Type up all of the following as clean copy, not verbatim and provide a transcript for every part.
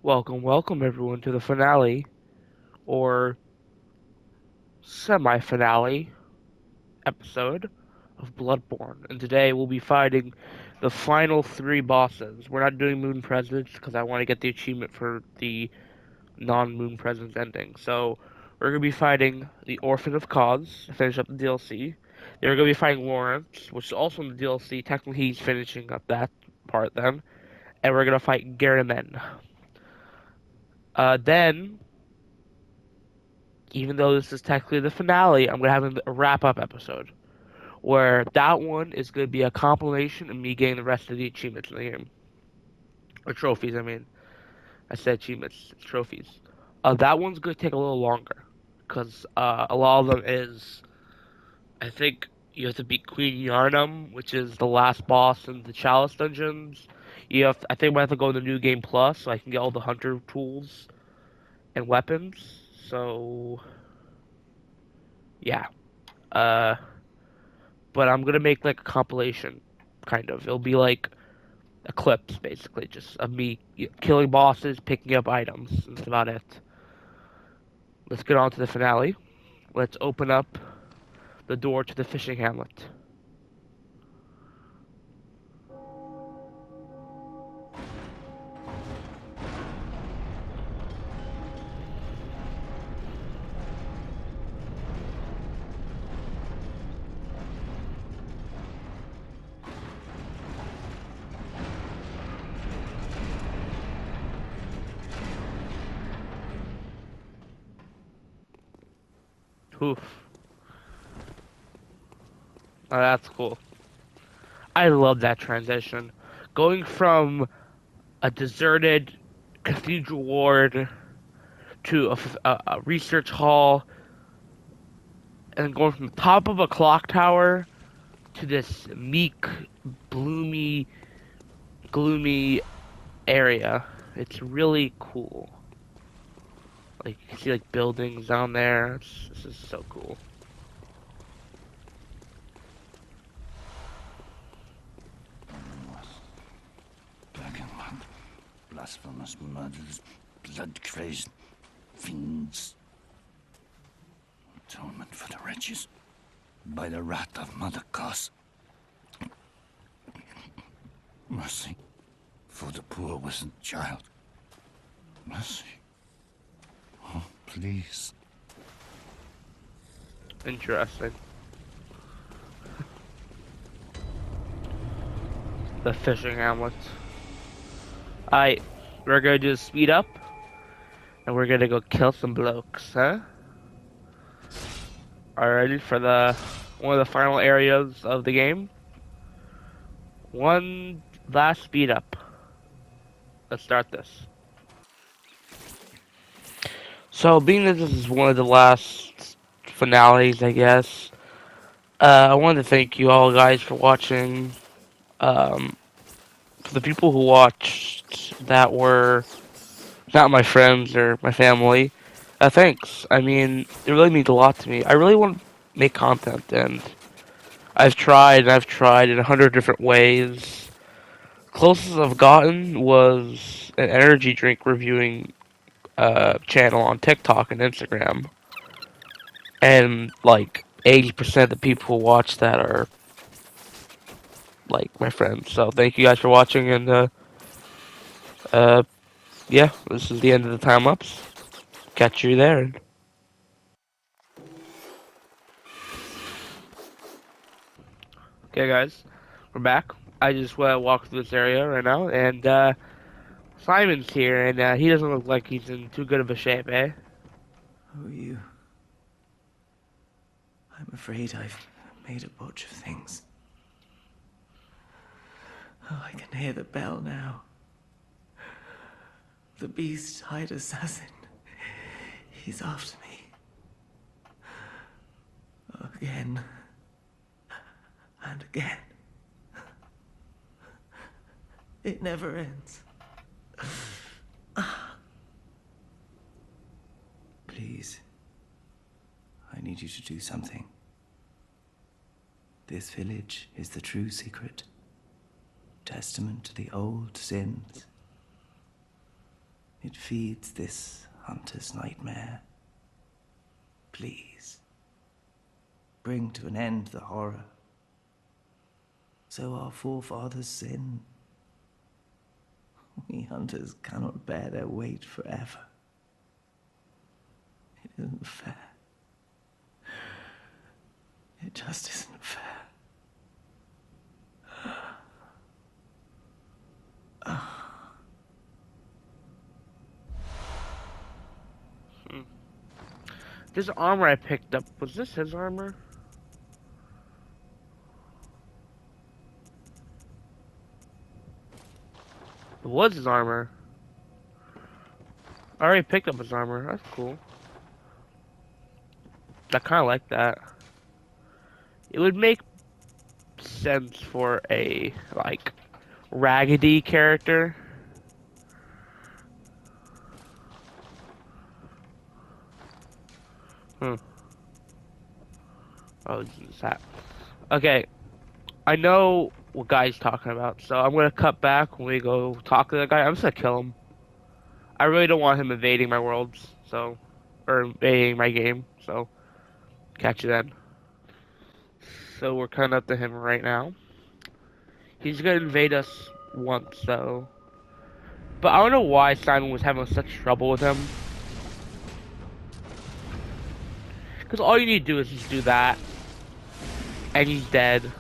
Welcome everyone to the finale, or semi-finale, episode of Bloodborne. And today we'll be fighting the final three bosses. We're not doing Moon Presence because I want to get the achievement for the non-Moon Presence ending. So we're going to be fighting the Orphan of Cause to finish up the DLC. Then we're going to be fighting Lawrence, which is also in the DLC. Technically he's finishing up that part then. And we're going to fight Gariman. Then even though this is technically the finale, I'm gonna have a wrap up episode where that one is gonna be a compilation of me getting the rest of the achievements in the game or trophies. I mean, I said achievements, it's trophies. That one's gonna take a little longer because a lot of them is I think you have to beat Queen Yarnum, which is the last boss in the Chalice dungeons. I think I have to go to the New Game Plus so I can get all the hunter tools and weapons. So yeah. Uh, but I'm gonna make like a compilation, kind of. It'll be like a clips, basically, just of me killing bosses, picking up items. That's about it. Let's get on to the finale. Let's open up the door to the fishing hamlet. Oof. Oh, that's cool. I love that transition. Going from a deserted cathedral ward to a research hall, and going from the top of a clock tower to this meek, bloomy, gloomy area. It's really cool. Like you can see like buildings down there. This is so cool. Black and white, blasphemous murders, blood-crazed fiends. Atonement for the wretches, by the wrath of Mother Goss. Mercy for the poor wizened child. Mercy. Oh, please. Interesting. The fishing hamlet. Alright, we're gonna just speed up and we're gonna go kill some blokes, huh? Alrighty, for the one of the final areas of the game. One last speed up. Let's start this. So, being that this is one of the last finales, I guess, I wanted to thank you all guys for watching. Um, for the people who watched that were not my friends or my family, thanks. I mean, it really means a lot to me. I really want to make content, and I've tried in 100 different ways. Closest I've gotten was an energy drink reviewing channel on TikTok and Instagram, and like 80% of the people who watch that are like my friends. So thank you guys for watching, and uh, yeah, this is the end of the time lapse. Catch you there. Okay, guys, we're back. I just walk through this area right now, and Simon's here, and he doesn't look like he's in too good of a shape, eh? Oh, you. I'm afraid I've made a botch of things. Oh, I can hear the bell now. The beast hired assassin. He's after me. Again. And again. It never ends. Please. I need you to do something. This village is the true secret. Testament to the old sins. It feeds this hunter's nightmare. Please, bring to an end the horror. So our forefathers sinned. We hunters cannot bear their weight forever. It isn't fair. It just isn't fair. This armor I picked up, was this his armor? It was his armor. I already picked up his armor. That's cool. I kind of like that. It would make sense for a, like, raggedy character. Hmm. Oh, this is that. Okay. I know what guy's talking about, so I'm gonna cut back when we go talk to that guy. I'm just gonna kill him. I really don't want him invading my worlds, so, or invading my game, so, catch you then. So we're coming up to him right now. He's gonna invade us once, though. But I don't know why Simon was having such trouble with him. Because all you need to do is just do that. And he's dead.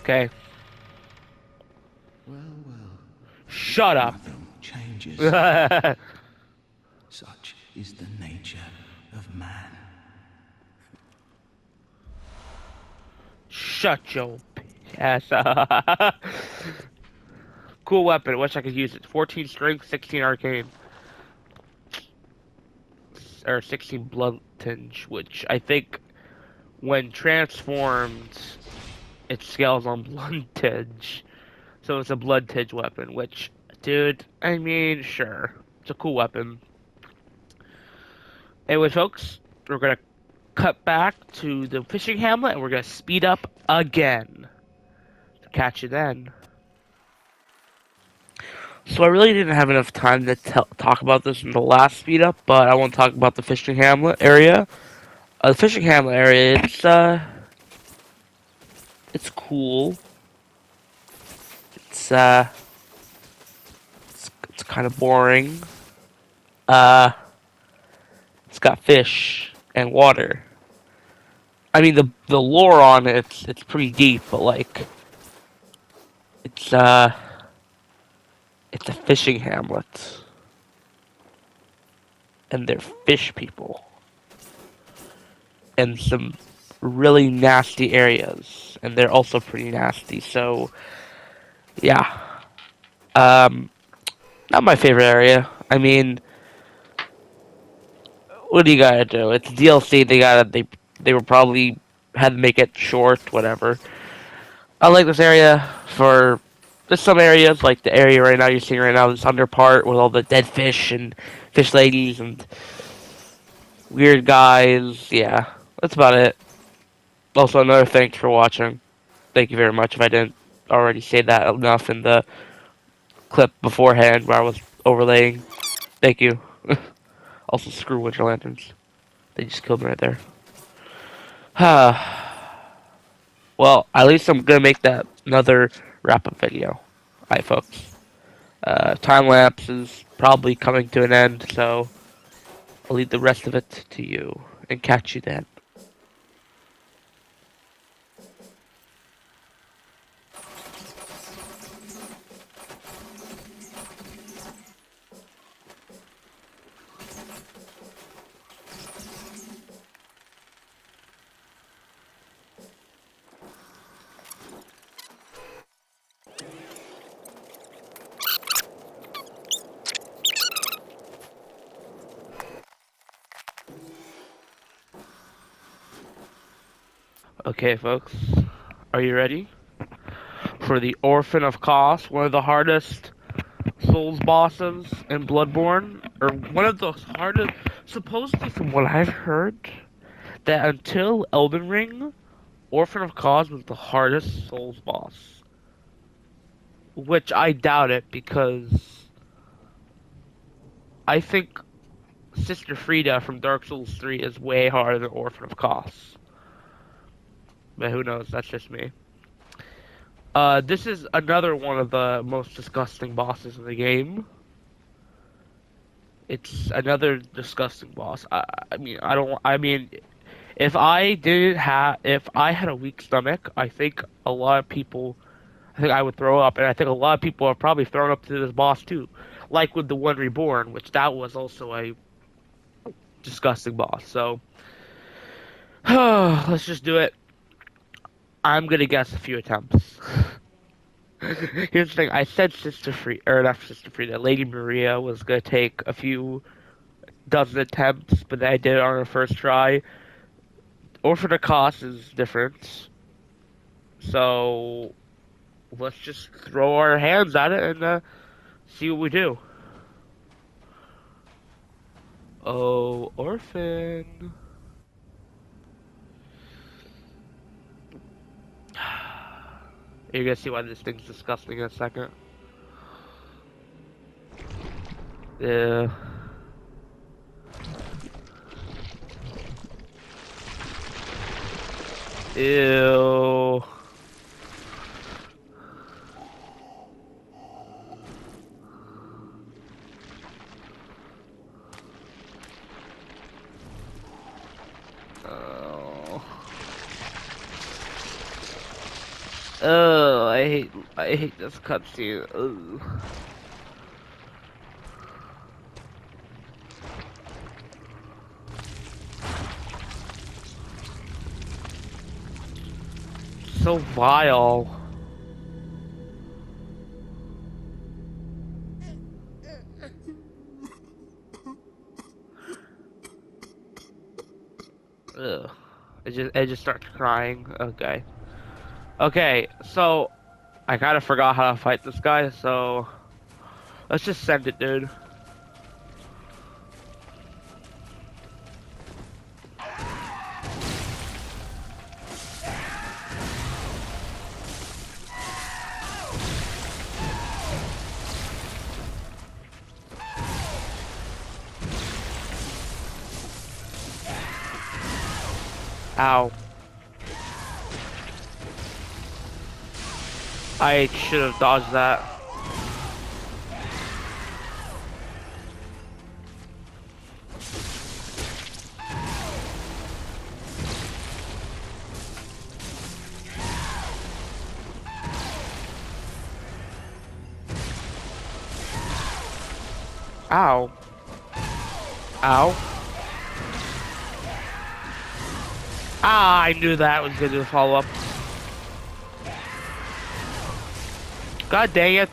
Okay. Well, well. Shut up. Nothing changes. Such is the nature of man. Shut your ass up. Cool weapon. Wish I could use it. 14 strength, 16 arcane. Or 16 blood tinge, which I think when transformed, it scales on blood tinge. So it's a blood tinge weapon, which, dude, I mean, sure. It's a cool weapon. Anyway, folks, we're gonna cut back to the fishing hamlet and we're gonna speed up again. Catch you then. So I really didn't have enough time to talk about this in the last speed up, but I want to talk about the fishing hamlet area. The fishing hamlet area, it's cool. It's it's kind of boring. Uh, it's got fish and water. I mean, the lore on it, it's pretty deep, but like, it's it's a fishing hamlet, and they're fish people, and some really nasty areas, and they're also pretty nasty. So, yeah, um, not my favorite area. I mean, what do you gotta do? It's DLC. They were probably had to make it short, whatever. I like this area for there's some areas like the area right now you're seeing right now, this under part with all the dead fish and fish ladies and weird guys. Yeah, that's about it. Also, another thanks for watching. Thank you very much. If I didn't already say that enough in the clip beforehand where I was overlaying, thank you. Also, screw Winter Lanterns. They just killed me right there. Well, at least I'm gonna make that another wrap-up video. Alright, folks. Time lapse is probably coming to an end, so I'll leave the rest of it to you and catch you then. Okay, folks, are you ready for the Orphan of Kos, one of the hardest Souls bosses in Bloodborne? or one of the hardest. Supposedly, from what I've heard, that until Elden Ring, Orphan of Cause was the hardest Souls boss. Which I doubt it because I think Sister Frida from Dark Souls 3 is way harder than Orphan of Cause. But who knows? That's just me. This is another one of the most disgusting bosses in the game. It's another disgusting boss. I mean, I don't. I mean, if I had a weak stomach, I think a lot of people, I think I would throw up, and I think a lot of people have probably thrown up to this boss too, like with the one Reborn, which that was also a disgusting boss. So, let's just do it. I'm gonna guess a few attempts. Here's the thing: I said Sister Free, or not Sister Frida, Lady Maria was gonna take a few dozen attempts, but I did it on her first try. Orphan of Cost is different, so let's just throw our hands at it and see what we do. Oh, Orphan. You're gonna see why this thing's disgusting in a second. Yeah. Ew. Oh. Oh, I hate this cutscene. Ugh. So vile. Ugh. It just starts crying. Okay. Okay, so I kind of forgot how to fight this guy, so let's just send it, dude. Ow. I should have dodged that. Ow. Ow. Ah, I knew that was gonna do the follow-up. God dang it.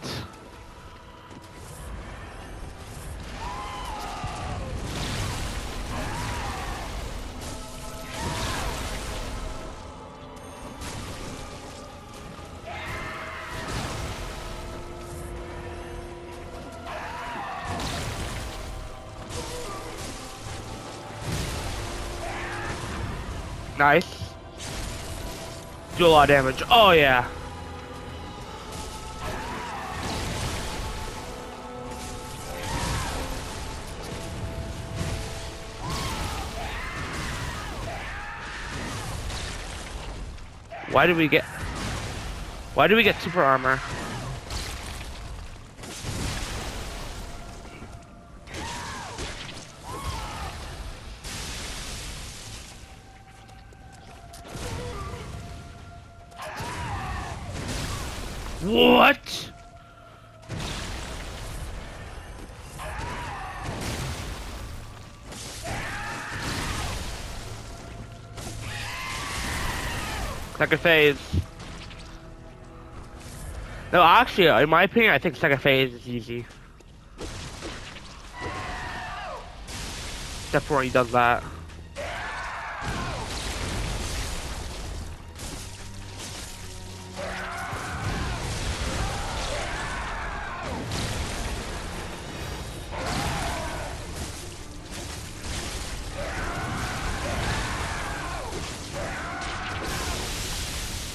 Nice. Do a lot of damage. Oh, yeah. Why do we get... Why do we get super armor? What? Second phase. No, actually, in my opinion, I think second phase is easy. Except for when he does that.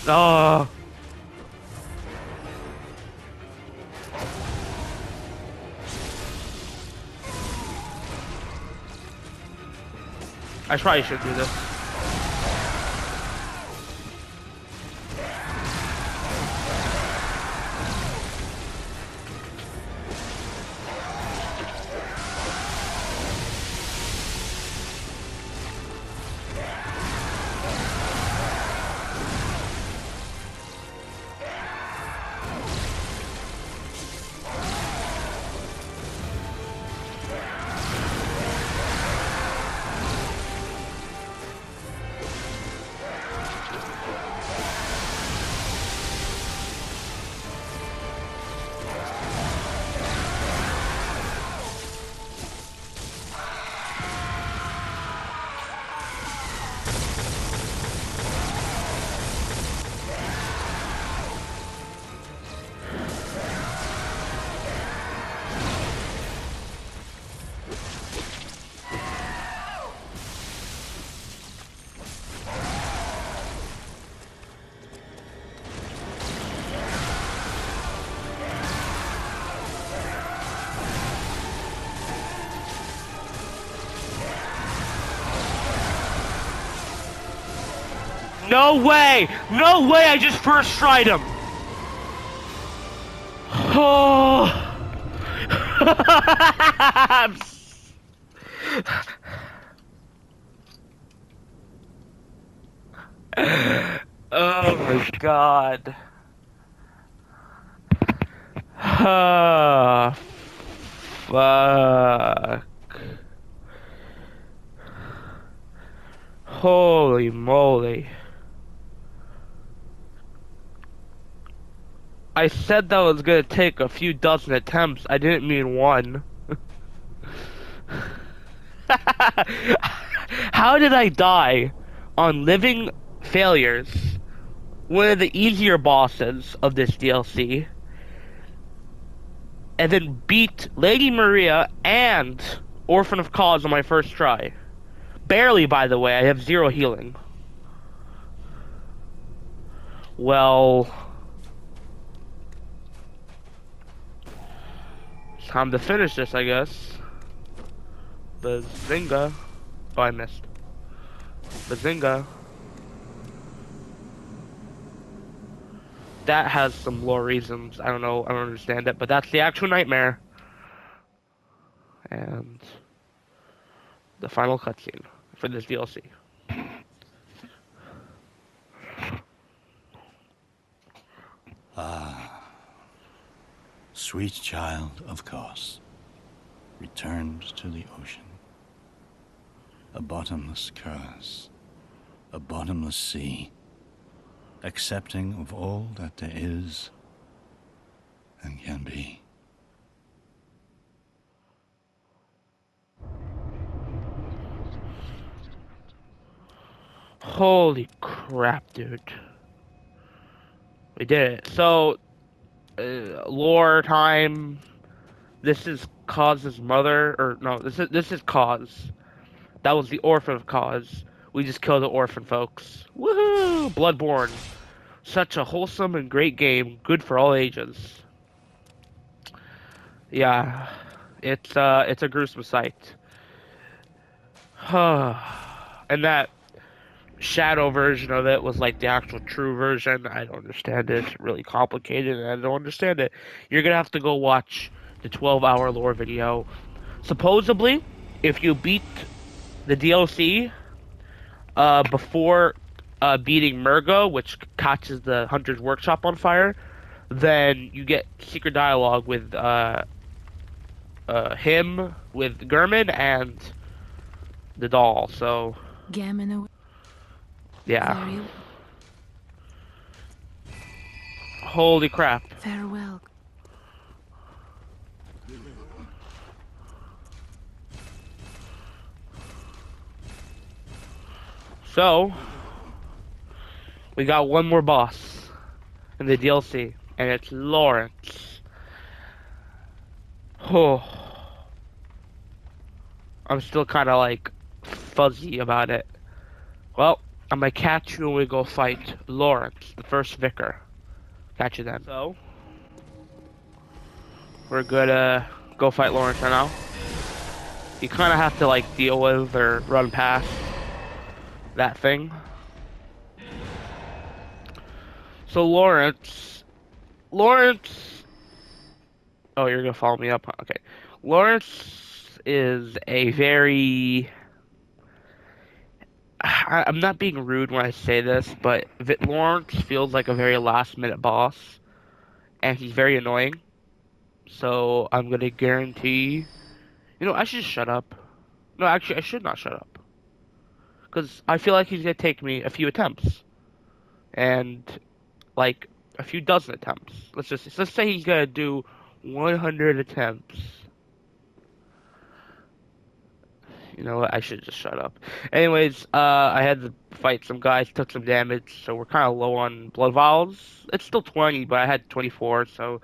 Oh, I probably should do this. No way! No way! I just first tried him. Oh. Oh my god. Ah, fuck. Holy moly. I said that was gonna take a few dozen attempts. I didn't mean one. How did I die on Living Failures, one of the easier bosses of this DLC, and then beat Lady Maria and Orphan of Cause on my first try? Barely, by the way. I have 0 healing. Well, it's time to finish this, I guess. Bazinga. Oh, I missed. Bazinga. That has some lore reasons. I don't know. I don't understand it, but that's the actual nightmare. And the final cutscene for this DLC. Sweet child of Kos returned to the ocean. A bottomless curse, a bottomless sea, accepting of all that there is and can be. Holy crap, dude. We did it. So, lore time. This is Cause's mother, or no, this is Cause. That was the orphan of Cause. We just killed the orphan, folks. Woohoo! Bloodborne. Such a wholesome and great game, good for all ages. Yeah, it's a gruesome sight. And that shadow version of it was like the actual true version. I don't understand it. It's really complicated, and I don't understand it. You're gonna have to go watch the 12-hour lore video. Supposedly, if you beat the DLC before beating Murgo, which catches the Hunter's Workshop on fire, then you get secret dialogue with him, with Gurman, and the doll. So Gammon, yeah, very holy crap. farewell. So we got one more boss in the DLC, and it's Lawrence. Oh, I'm still kind of like fuzzy about it. Well, I'm gonna catch you when we go fight Lawrence, the first vicar. Catch you then. So, we're gonna go fight Lawrence right now. You kind of have to like deal with or run past that thing. So Lawrence. Oh, you're gonna follow me up? Huh? Okay. Lawrence is a very. I'm not being rude when I say this, but Lawrence feels like a very last minute boss, and he's very annoying. So I'm gonna guarantee. You know, I should just shut up. No, actually, I should not shut up. Because I feel like he's gonna take me a few attempts. And, like, a few dozen attempts. Let's say he's gonna do 100 attempts. You know what? I should just shut up. Anyways, I had to fight some guys, took some damage, so we're kind of low on blood vials. It's still 20, but I had 24, so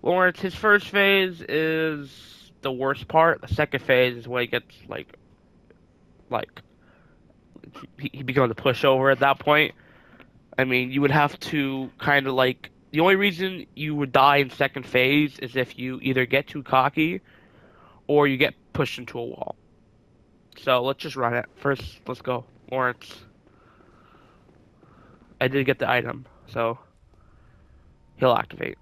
Lawrence, his first phase is the worst part. The second phase is where he gets like he becomes a pushover at that point. I mean, you would have to kind of like the only reason you would die in second phase is if you either get too cocky or you get pushed into a wall. So let's just run it. First, let's go. Lawrence. I did get the item, so he'll activate.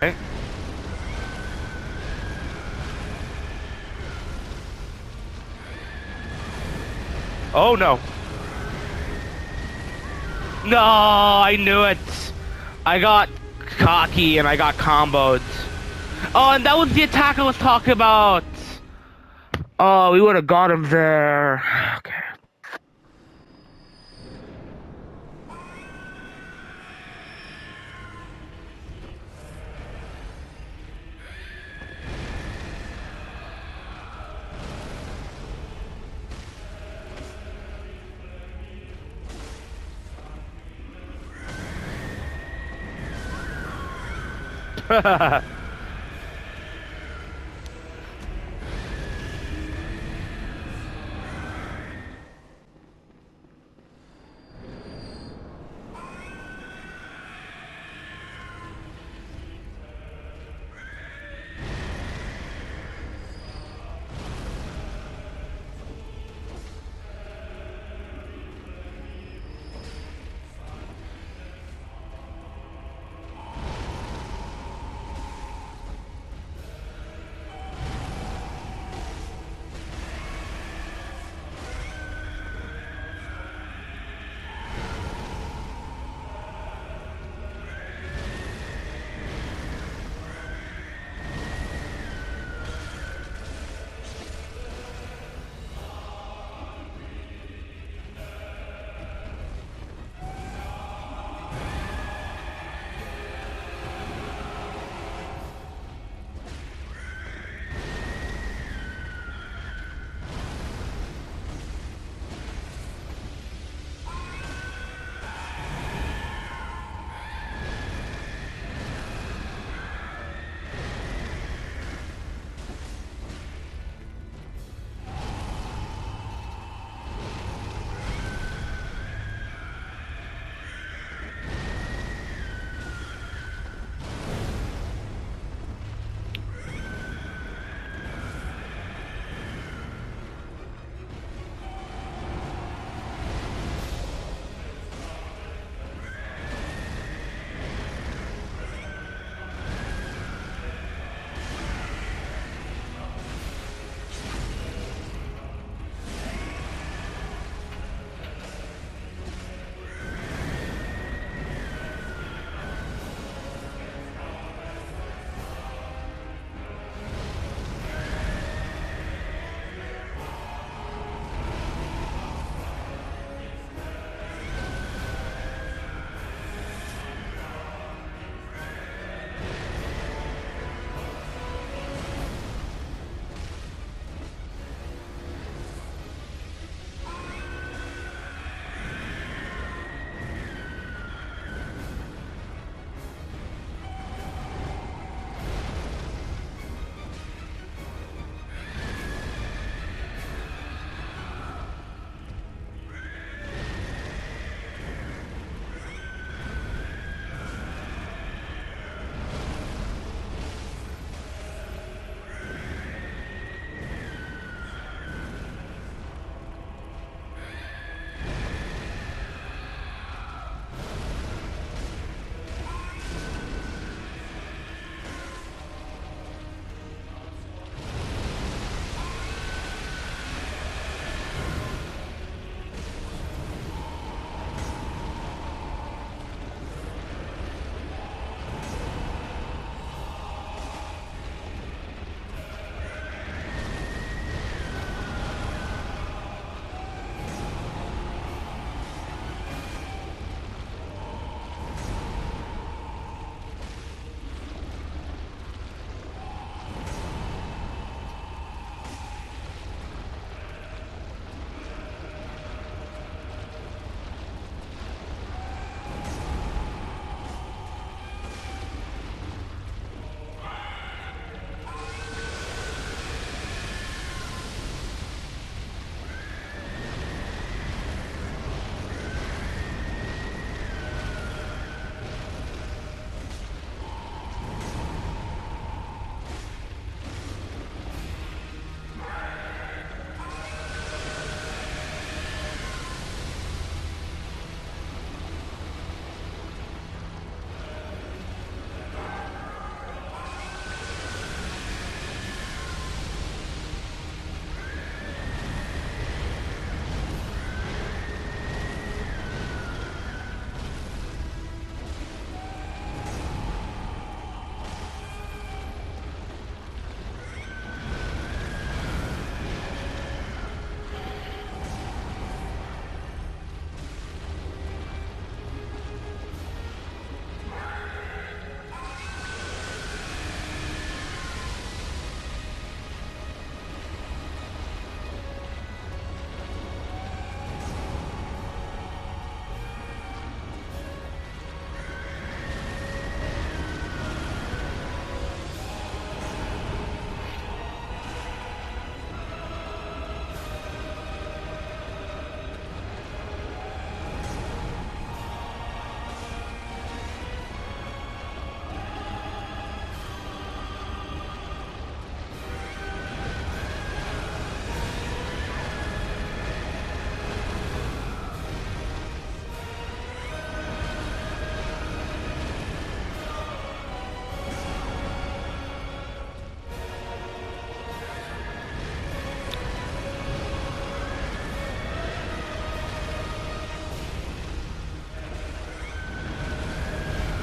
Okay. Oh no. No, I knew it. I got cocky and I got comboed. Oh, and that was the attack I was talking about. Oh, we would have got him there. Okay.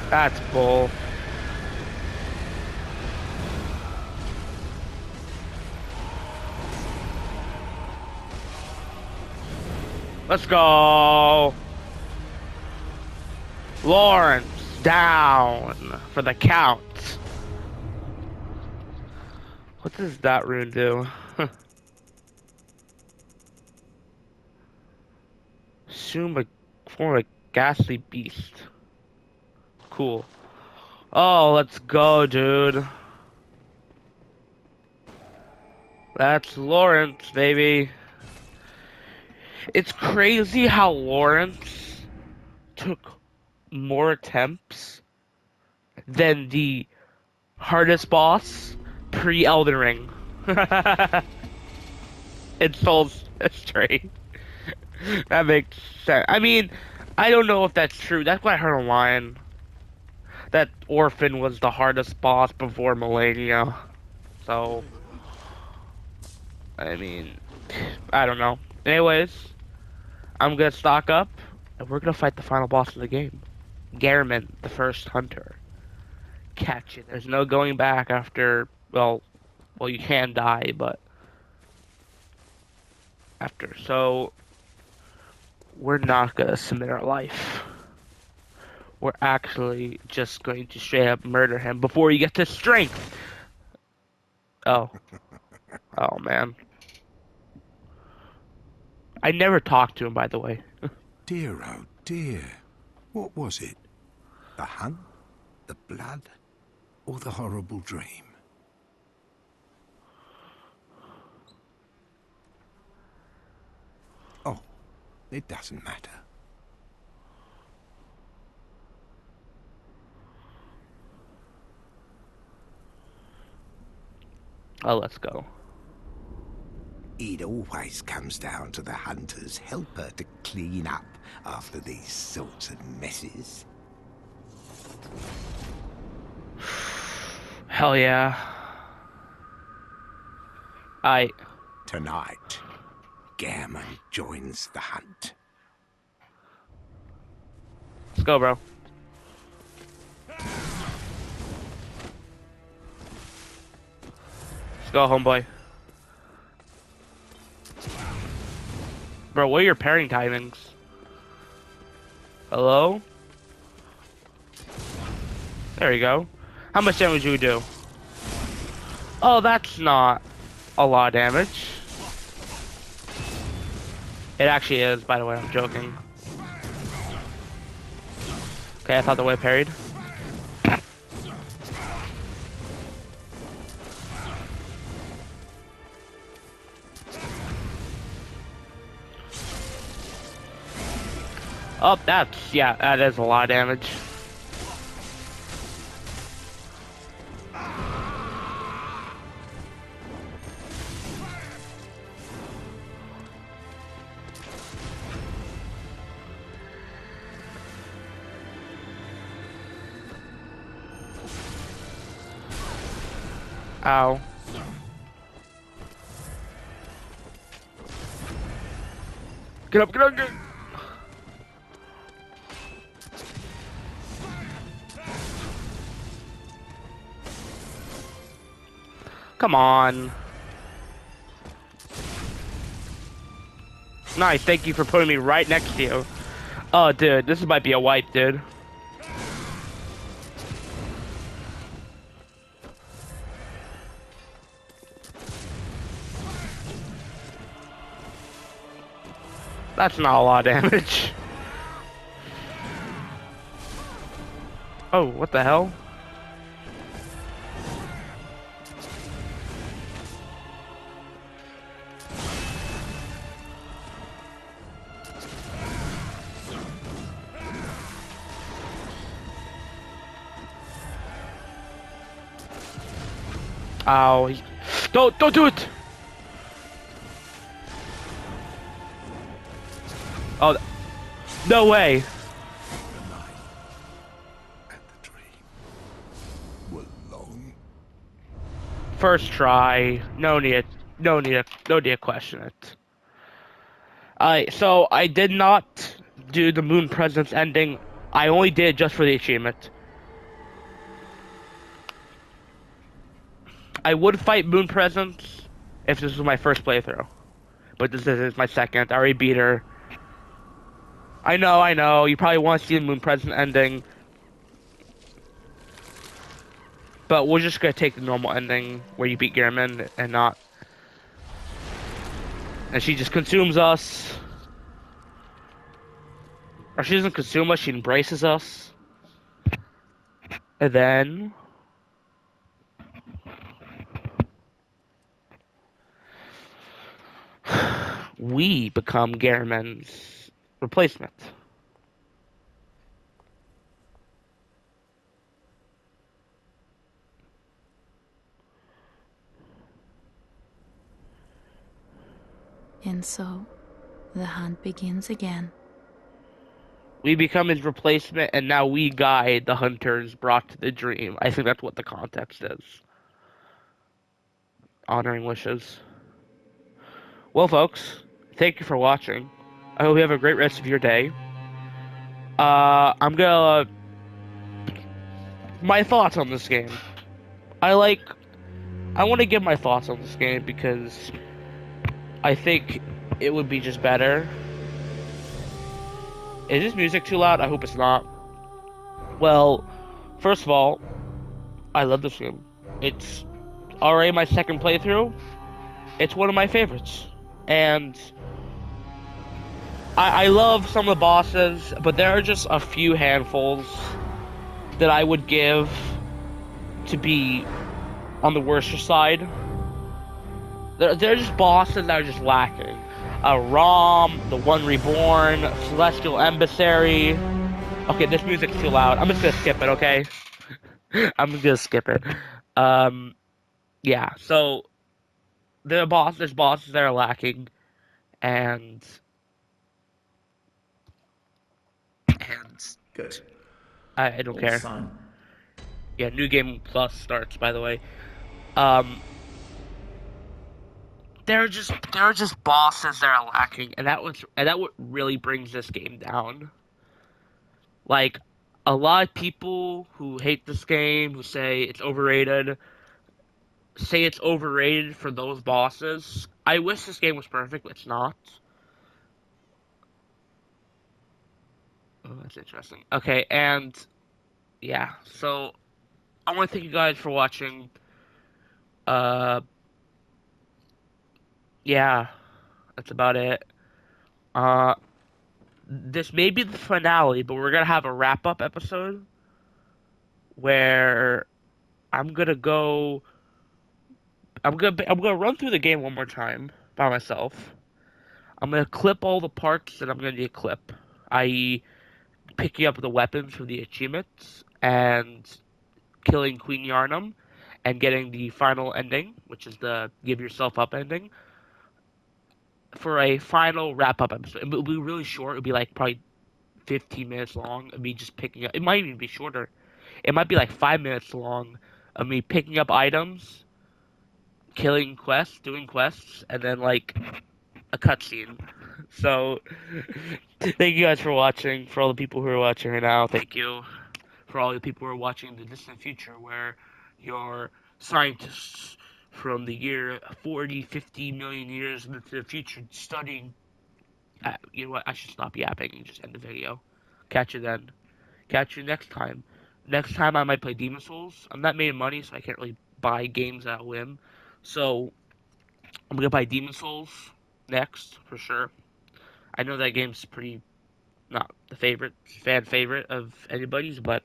That's bull. Let's go. Lawrence down for the count. What does that rune do? Assume a form of ghastly beast. Cool. Oh, let's go, dude. That's Lawrence, baby. It's crazy how Lawrence took more attempts than the hardest boss pre-Elden Ring. It's Soul Stray. That makes sense. I mean, I don't know if that's true. That's what I heard online. That Orphan was the hardest boss before Millennia. So, I mean, I don't know. Anyways, I'm gonna stock up, and we're gonna fight the final boss of the game. Gehrman, the first hunter. Catch it. There's no going back after, well, you can die, but after. So, we're not gonna submit our life. We're actually just going to straight up murder him before he gets his strength. Oh. Oh, man. I never talked to him, by the way. Dear, oh dear. What was it? The hunt? The blood? Or the horrible dream? Oh, it doesn't matter. Oh, let's go. It always comes down to the hunter's helper to clean up after these sorts of messes. Hell yeah. I. Tonight, Gehrman joins the hunt. Let's go, bro. Let's go, homeboy. Bro, what are your pairing timings? Hello? There you go. How much damage do we do? Oh, that's not a lot of damage. It actually is, by the way, I'm joking. Okay, I thought the way parried. Oh, yeah, that is a lot of damage. Ow. Get up, get up, get up. Come on. Nice, thank you for putting me right next to you. Oh, dude, this might be a wipe, dude. That's not a lot of damage. Oh, what the hell? Ow. Don't do it! Oh, no way. The night and the dream were long. First try. No need to question it. So I did not do the Moon Presence ending. I only did just for the achievement. I would fight Moon Presence if this was my first playthrough, but this is my second. I already beat her. I know. You probably want to see the Moon Presence ending, but we're just gonna take the normal ending where you beat Gehrman and not, and she just consumes us, or she doesn't consume us. She embraces us, and then we become Gehrman's replacement. And so, the hunt begins again. We become his replacement, and now we guide the hunters brought to the dream. I think that's what the context is. Honoring wishes. Well, folks, thank you for watching. I hope you have a great rest of your day. I'm gonna my thoughts on this game. I like. I want to give my thoughts on this game because I think it would be just better. Is this music too loud? I hope it's not. Well, first of all, I love this game. It's already my second playthrough. It's one of my favorites, and I love some of the bosses, but there are just a few handfuls that I would give to be on the worst side. They're just bosses that are just lacking. Rom, the One Reborn, Celestial Emissary. Okay, this music's too loud. I'm just gonna skip it, okay? I'm just gonna skip it. Um, yeah. So there's bosses that are lacking, and and Good. I don't All care. fine. Yeah, New Game Plus starts, by the way. Um, there are just bosses that are lacking, and that what really brings this game down. Like a lot of people who hate this game, who say it's overrated for those bosses. I wish this game was perfect, but it's not. Oh, that's interesting. Okay, and yeah, so I want to thank you guys for watching. Uh, yeah, that's about it. Uh, this may be the finale, but we're gonna have a wrap up episode where I'm gonna go. I'm gonna run through the game one more time by myself. I'm gonna clip all the parts that I'm gonna need to clip, i.e., picking up the weapons for the achievements and killing Queen Yarnum and getting the final ending, which is the give yourself up ending, for a final wrap up episode. It'll be really short. It'll be like probably 15 minutes long of me just picking up. It might even be shorter. It might be like 5 minutes long of me picking up items, killing quests, doing quests, and then like a cutscene. So, thank you guys for watching. For all the people who are watching right now, thank you. For all the people who are watching the distant future, where your scientists from the year 40, 50 million years into the future studying. You know what? I should stop yapping and just end the video. Catch you then. Catch you next time. Next time I might play Demon Souls. I'm not making money, so I can't really buy games at a whim. So I'm gonna buy Demon Souls next for sure. I know that game's pretty not the fan favorite of anybody's, but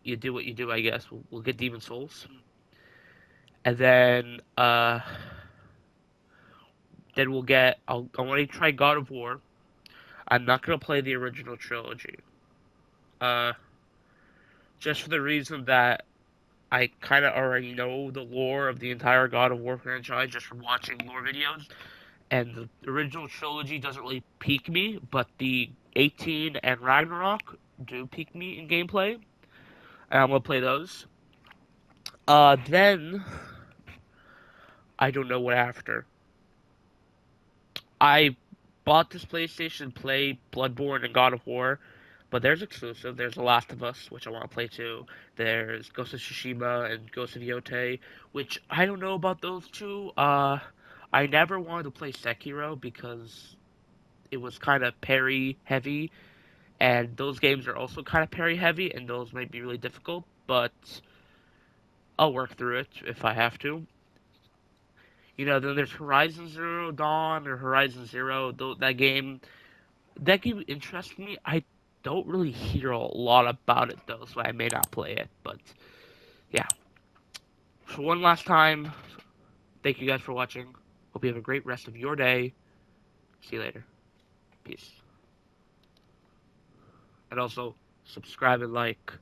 you do what you do, I guess. We'll get Demon Souls, and then we'll get. I want to try God of War. I'm not gonna play the original trilogy, uh, just for the reason that I kind of already know the lore of the entire God of War franchise just from watching lore videos, and the original trilogy doesn't really pique me, but the 18 and Ragnarok do pique me in gameplay, and I'm gonna play those. Then I don't know what after. I bought this PlayStation to play Bloodborne and God of War, But there's exclusive. There's The Last of Us, which I want to play too. There's Ghost of Tsushima and Ghost of Yotei, which I don't know about those two. I never wanted to play Sekiro because it was kind of parry heavy, and those games are also kind of parry heavy, and those might be really difficult. But I'll work through it if I have to. Then there's Horizon Zero Dawn or Horizon Zero. That game interests me. I don't really hear a lot about it though, so I may not play it. But yeah, for one last time, thank you guys for watching. Hope you have a great rest of your day. See you later. Peace. And also, subscribe and like.